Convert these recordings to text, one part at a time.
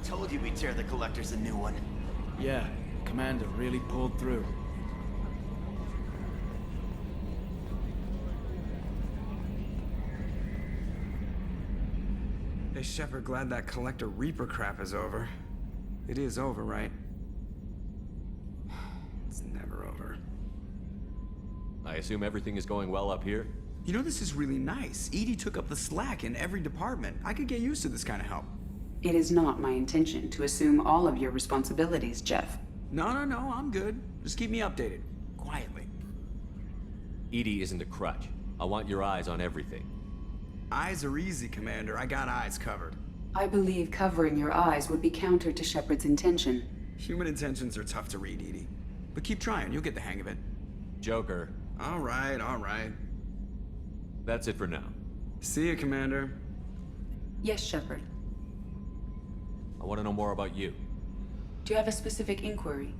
Told you we'd tear the collectors a new one. Yeah, Commander really pulled through. Hey, Shepard, glad that Collector Reaper crap is over. It is over, right? It's never over. I assume everything is going well up here? You know, this is really nice. EDI took up the slack in every department. I could get used to this kind of help. It is not my intention to assume all of your responsibilities, Jeff. No, I'm good. Just keep me updated. Quietly. EDI isn't a crutch. I want your eyes on everything. Eyes are easy, Commander. I got eyes covered. I believe covering your eyes would be counter to Shepard's intention. Human intentions are tough to read, EDI. But keep trying, you'll get the hang of it. Joker. All right. That's it for now. See you, Commander. Yes, Shepard. I want to know more about you. Do you have a specific inquiry?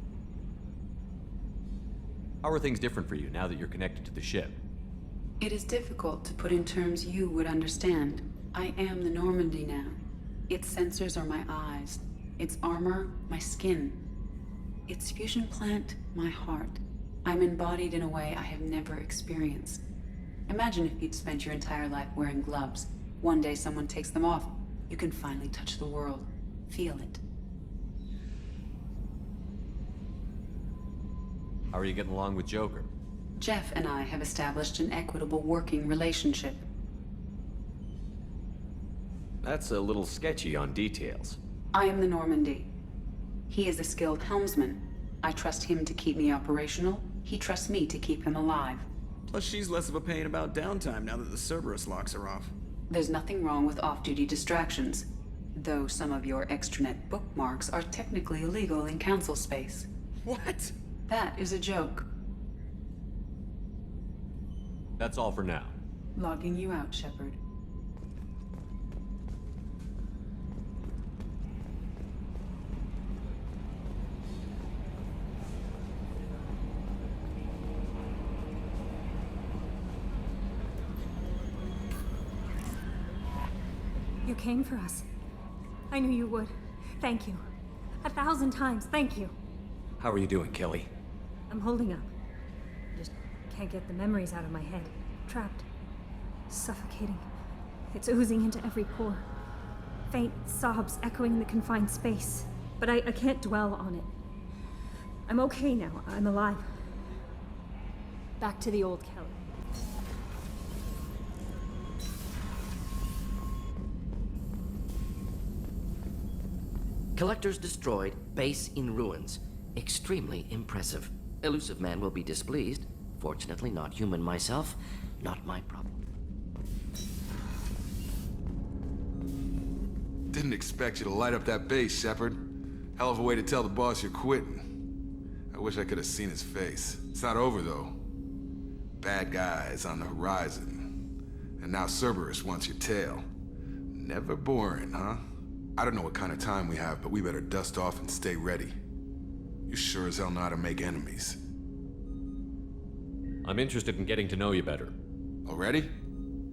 How are things different for you now that you're connected to the ship? It is difficult to put in terms you would understand. I am the Normandy now. Its sensors are my eyes. Its armor, my skin. Its fusion plant, my heart. I'm embodied in a way I have never experienced. Imagine if you'd spent your entire life wearing gloves. One day someone takes them off. You can finally touch the world. Feel it. How are you getting along with Joker? Jeff and I have established an equitable working relationship. That's a little sketchy on details. I am the Normandy. He is a skilled helmsman. I trust him to keep me operational. He trusts me to keep him alive. Plus, she's less of a pain about downtime now that the Cerberus locks are off. There's nothing wrong with off-duty distractions, though some of your extranet bookmarks are technically illegal in council space. What? That is a joke. That's all for now. Logging you out, Shepard. You came for us. I knew you would. Thank you. 1,000 times, thank you. How are you doing, Kelly? I'm holding up. Just can't get the memories out of my head. Trapped. Suffocating. It's oozing into every pore. Faint sobs echoing the confined space. But I can't dwell on it. I'm okay now. I'm alive. Back to the old Kelly. Collectors destroyed, base in ruins. Extremely impressive. Elusive man will be displeased. Fortunately, not human myself. Not my problem. Didn't expect you to light up that base, Shepard. Hell of a way to tell the boss you're quitting. I wish I could have seen his face. It's not over, though. Bad guys on the horizon. And now Cerberus wants your tail. Never boring, huh? I don't know what kind of time we have, but we better dust off and stay ready. You sure as hell know how to make enemies. I'm interested in getting to know you better. Already?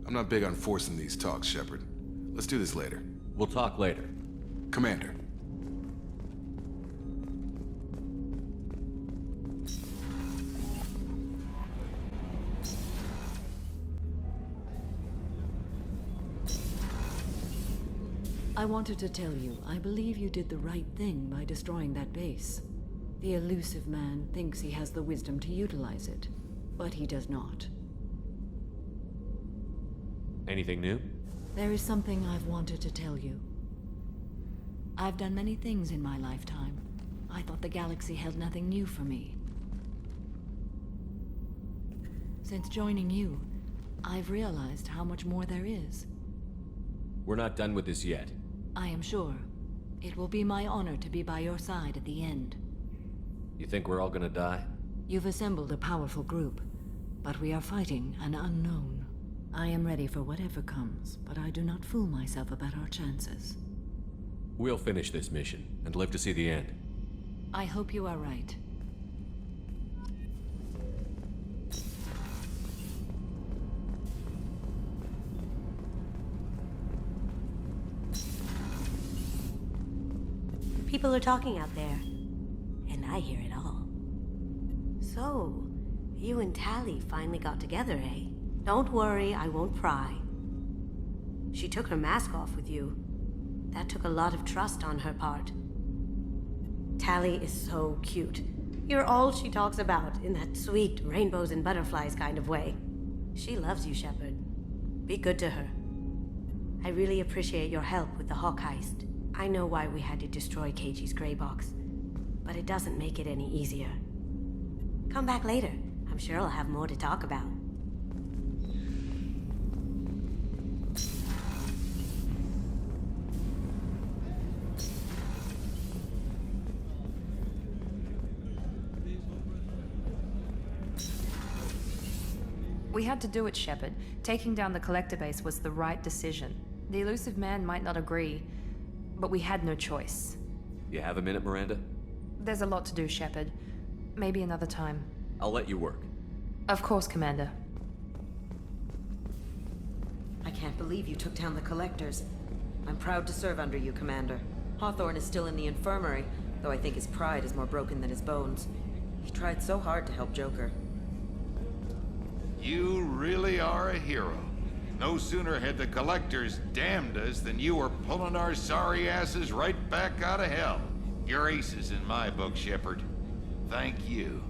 I'm not big on forcing these talks, Shepard. Let's do this later. We'll talk later. Commander. I wanted to tell you, I believe you did the right thing by destroying that base. The elusive man thinks he has the wisdom to utilize it, but he does not. Anything new? There is something I've wanted to tell you. I've done many things in my lifetime. I thought the galaxy held nothing new for me. Since joining you, I've realized how much more there is. We're not done with this yet. I am sure. It will be my honor to be by your side at the end. You think we're all gonna die? You've assembled a powerful group, but we are fighting an unknown. I am ready for whatever comes, but I do not fool myself about our chances. We'll finish this mission and live to see the end. I hope you are right. People are talking out there, and I hear it all. So, you and Tally finally got together, eh? Don't worry, I won't pry. She took her mask off with you. That took a lot of trust on her part. Tally is so cute. You're all she talks about in that sweet rainbows and butterflies kind of way. She loves you, Shepard. Be good to her. I really appreciate your help with the Hawk heist. I know why we had to destroy KG's gray box, but it doesn't make it any easier. Come back later. I'm sure I'll have more to talk about. We had to do it, Shepard. Taking down the collector base was the right decision. The elusive man might not agree, but we had no choice. You have a minute, Miranda? There's a lot to do, Shepard. Maybe another time. I'll let you work. Of course, Commander. I can't believe you took down the collectors. I'm proud to serve under you, Commander. Hawthorne is still in the infirmary, though I think his pride is more broken than his bones. He tried so hard to help Joker. You really are a hero. No sooner had the collectors damned us than you were pulling our sorry asses right back out of hell. You're aces in my book, Shepard. Thank you.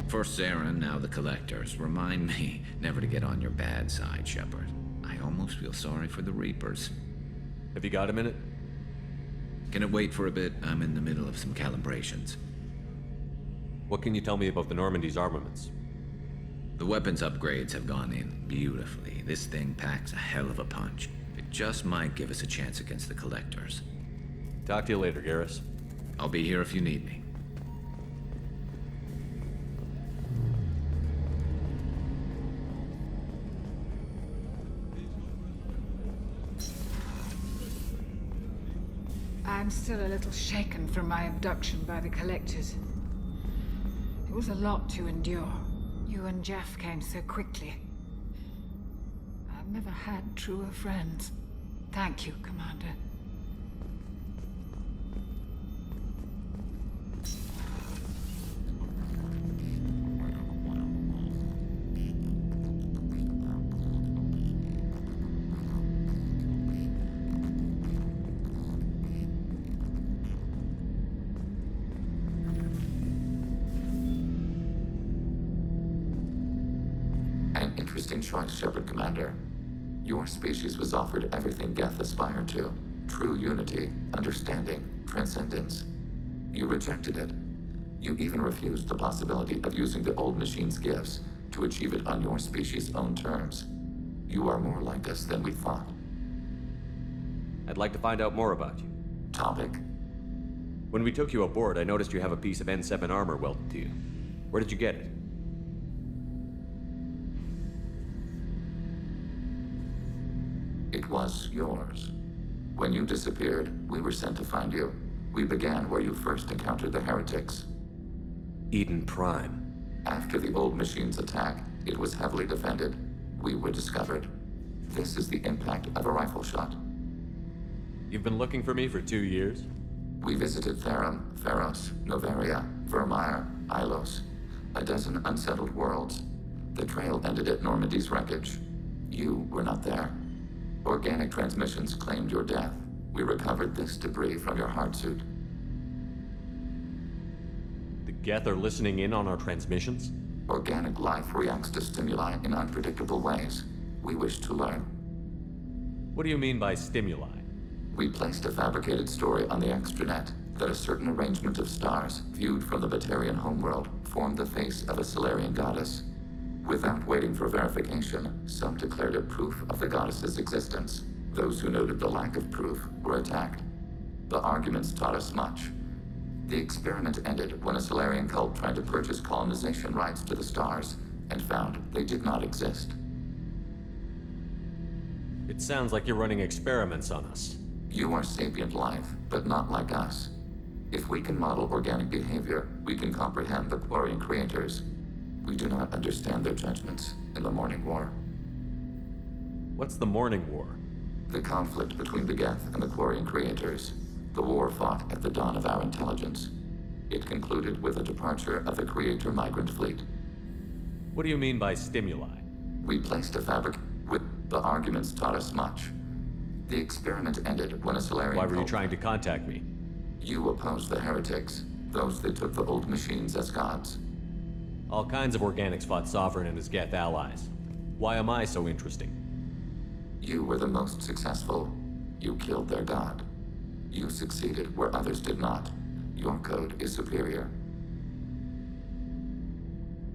First Saren, now the collectors. Remind me never to get on your bad side, Shepard. I almost feel sorry for the Reapers. Have you got a minute? Can it wait for a bit? I'm in the middle of some calibrations. What can you tell me about the Normandy's armaments? The weapons upgrades have gone in beautifully. This thing packs a hell of a punch. It just might give us a chance against the collectors. Talk to you later, Garrus. I'll be here if you need me. I'm still a little shaken from my abduction by the collectors. It was a lot to endure. You and Jeff came so quickly. I've never had truer friends. Thank you, Commander. Interesting choice, Shepard Commander. Your species was offered everything Geth aspired to. True unity, understanding, transcendence. You rejected it. You even refused the possibility of using the old machine's gifts to achieve it on your species' own terms. You are more like us than we thought. I'd like to find out more about you. Topic? When we took you aboard, I noticed you have a piece of N7 armor welded to you. Where did you get it? It was yours. When you disappeared, we were sent to find you. We began where you first encountered the heretics. Eden Prime. After the old machine's attack, it was heavily defended. We were discovered. This is the impact of a rifle shot. You've been looking for me for 2 years? We visited Therum, Theros, Noveria, Vermeer, Ilos. A dozen unsettled worlds. The trail ended at Normandy's wreckage. You were not there. Organic transmissions claimed your death. We recovered this debris from your hard suit. The Geth are listening in on our transmissions? Organic life reacts to stimuli in unpredictable ways. We wish to learn. What do you mean by stimuli? We placed a fabricated story on the extranet that a certain arrangement of stars, viewed from the Batarian homeworld, formed the face of a Solarian goddess. Without waiting for verification, some declared it proof of the goddess's existence. Those who noted the lack of proof were attacked. The arguments taught us much. The experiment ended when a Solarian cult tried to purchase colonization rights to the stars and found they did not exist. It sounds like you're running experiments on us. You are sapient life, but not like us. If we can model organic behavior, we can comprehend the Quarian creators. We do not understand their judgments in the Morning War. What's the Morning War? The conflict between the Geth and the Quarian creators. The war fought at the dawn of our intelligence. It concluded with the departure of the Creator migrant fleet. What do you mean by stimuli? We placed a fabric with the arguments taught us much. The experiment ended when a Solarian... Why were you trying to contact me? You opposed the heretics, those that took the old machines as gods. All kinds of organics fought Sovereign and his Geth allies. Why am I so interesting? You were the most successful. You killed their god. You succeeded where others did not. Your code is superior.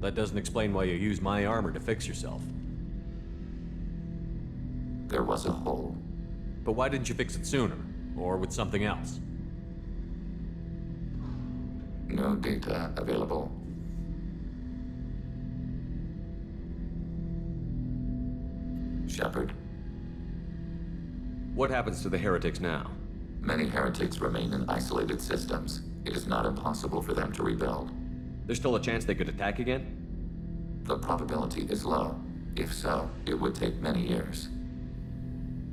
That doesn't explain why you used my armor to fix yourself. There was a hole. But why didn't you fix it sooner? Or with something else? No data available. Shepard. What happens to the heretics now? Many heretics remain in isolated systems. It is not impossible for them to rebuild. There's still a chance they could attack again? The probability is low. If so, it would take many years.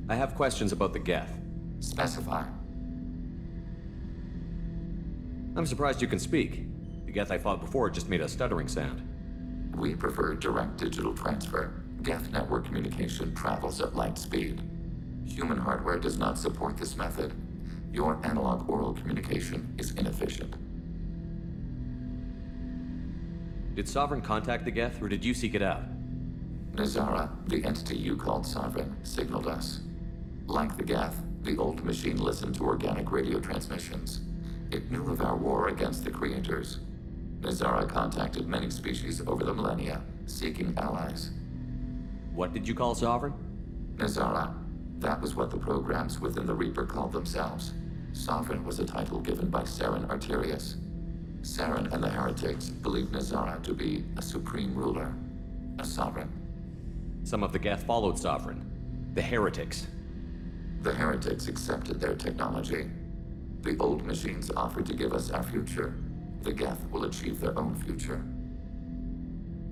I have questions about the Geth. Specify. I'm surprised you can speak. The Geth I fought before just made a stuttering sound. We prefer direct digital transfer. Geth network communication travels at light speed. Human hardware does not support this method. Your analog oral communication is inefficient. Did Sovereign contact the Geth, or did you seek it out? Nazara, the entity you called Sovereign, signaled us. Like the Geth, the old machine listened to organic radio transmissions. It knew of our war against the creators. Nazara contacted many species over the millennia, seeking allies. What did you call Sovereign? Nazara. That was what the programs within the Reaper called themselves. Sovereign was a title given by Saren Arterius. Saren and the heretics believed Nazara to be a supreme ruler, a sovereign. Some of the Geth followed Sovereign. The heretics. The heretics accepted their technology. The old machines offered to give us our future. The Geth will achieve their own future.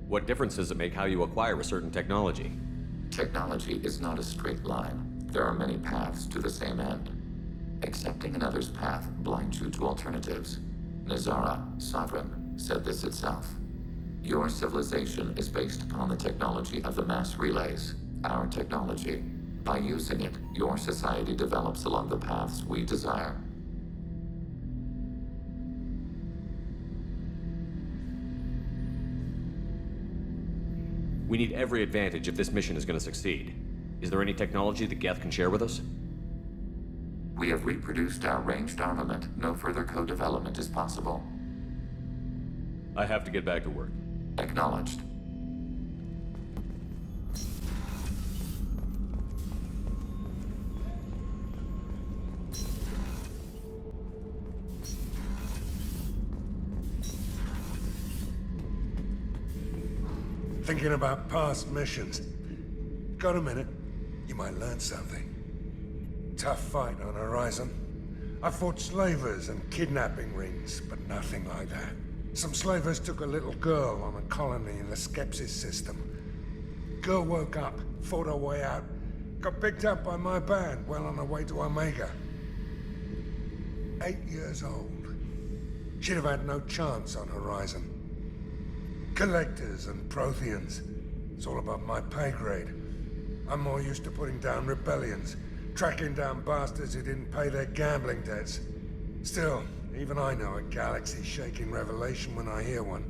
What difference does it make how you acquire a certain technology? Technology is not a straight line. There are many paths to the same end. Accepting another's path blinds you to alternatives. Nazara, Sovereign, said this itself. Your civilization is based upon the technology of the mass relays, our technology. By using it, your society develops along the paths we desire. We need every advantage if this mission is going to succeed. Is there any technology the Geth can share with us? We have reproduced our ranged armament. No further co-development is possible. I have to get back to work. Acknowledged. Thinking about past missions. Got a minute? You might learn something. Tough fight on Horizon. I fought slavers and kidnapping rings, but nothing like that. Some slavers took a little girl on a colony in the Skepsis system. Girl woke up, fought her way out, got picked up by my band well on her way to Omega. 8 years old. She'd have had no chance on Horizon. Collectors and Protheans. It's all above my pay grade. I'm more used to putting down rebellions, tracking down bastards who didn't pay their gambling debts. Still, even I know a galaxy-shaking revelation when I hear one.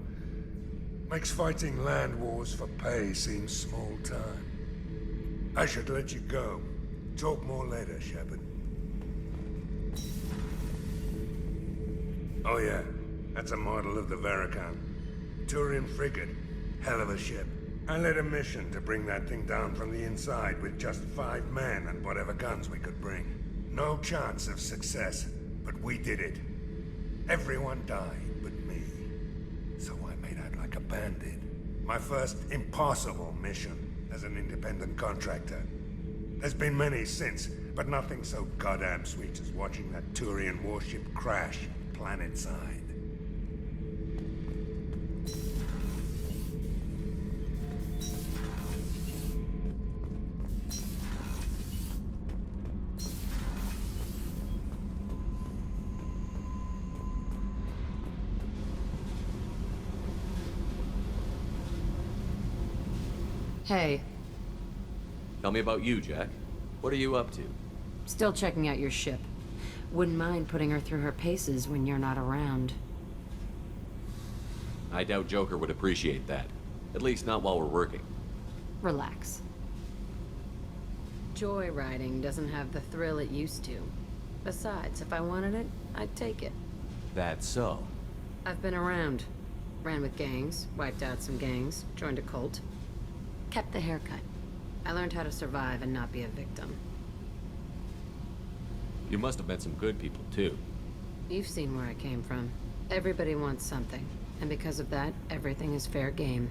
Makes fighting land wars for pay seem small time. I should let you go. Talk more later, Shepard. Oh yeah, that's a model of the Veracon. Turian frigate. Hell of a ship. I led a mission to bring that thing down from the inside with just 5 men and whatever guns we could bring. No chance of success, but we did it. Everyone died but me. So I made out like a bandit. My first impossible mission as an independent contractor. There's been many since, but nothing so goddamn sweet as watching that Turian warship crash planet-side. Hey. Tell me about you, Jack. What are you up to? Still checking out your ship. Wouldn't mind putting her through her paces when you're not around. I doubt Joker would appreciate that. At least not while we're working. Relax. Joyriding doesn't have the thrill it used to. Besides, if I wanted it, I'd take it. That's so. I've been around. Ran with gangs, wiped out some gangs, joined a cult. Kept the haircut. I learned how to survive and not be a victim. You must have met some good people, too. You've seen where I came from. Everybody wants something, and because of that, everything is fair game.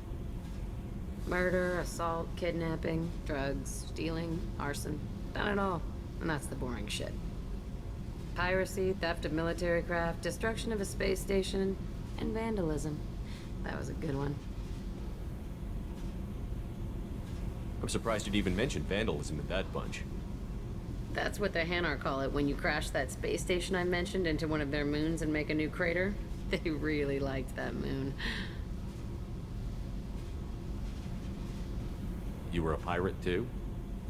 Murder, assault, kidnapping, drugs, stealing, arson. Done it all. And that's the boring shit. Piracy, theft of military craft, destruction of a space station, and vandalism. That was a good one. I'm surprised you'd even mention vandalism in that bunch. That's what the Hanar call it when you crash that space station I mentioned into one of their moons and make a new crater. They really liked that moon. You were a pirate, too?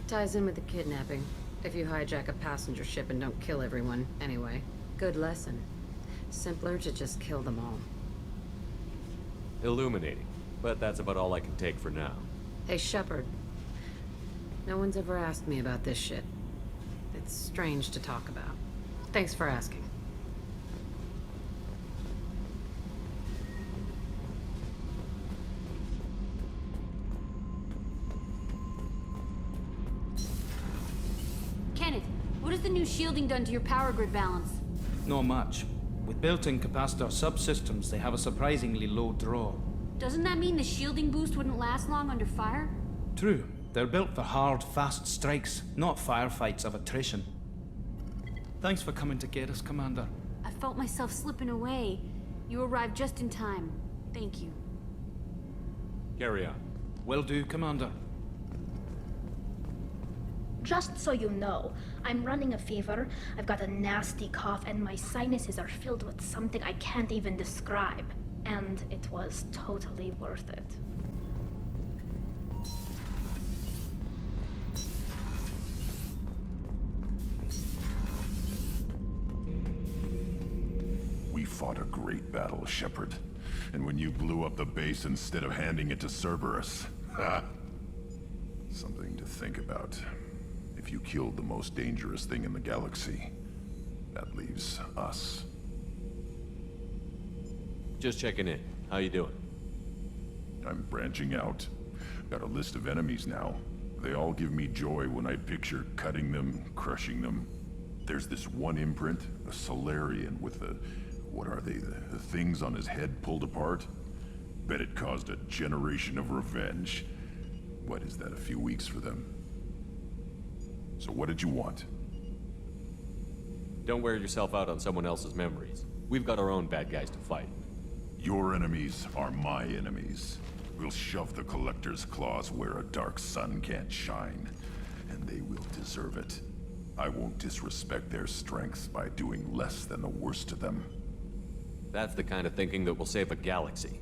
Ties in with the kidnapping. If you hijack a passenger ship and don't kill everyone, anyway. Good lesson. Simpler to just kill them all. Illuminating. But that's about all I can take for now. Hey, Shepard. No one's ever asked me about this shit. It's strange to talk about. Thanks for asking. Kenneth, what has the new shielding done to your power grid balance? Not much. With built-in capacitor subsystems, they have a surprisingly low draw. Doesn't that mean the shielding boost wouldn't last long under fire? True. They're built for hard, fast strikes, not firefights of attrition. Thanks for coming to get us, Commander. I felt myself slipping away. You arrived just in time. Thank you. Carry on. Will do, Commander. Just so you know, I'm running a fever, I've got a nasty cough, and my sinuses are filled with something I can't even describe. And it was totally worth it. We fought a great battle, Shepard. And when you blew up the base instead of handing it to Cerberus, something to think about. If you killed the most dangerous thing in the galaxy, that leaves us. Just checking in. How you doing? I'm branching out. Got a list of enemies now. They all give me joy when I picture cutting them, crushing them. There's this one imprint, a Solarian with the... what are they? The things on his head pulled apart? Bet it caused a generation of revenge. What is that, a few weeks for them? So what did you want? Don't wear yourself out on someone else's memories. We've got our own bad guys to fight. Your enemies are my enemies. We'll shove the Collector's claws where a dark sun can't shine, and they will deserve it. I won't disrespect their strengths by doing less than the worst to them. That's the kind of thinking that will save a galaxy.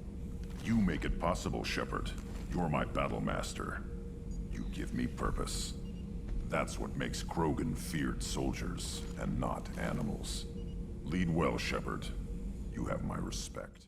You make it possible, Shepard. You're my battle master. You give me purpose. That's what makes Krogan feared soldiers, and not animals. Lead well, Shepard. You have my respect.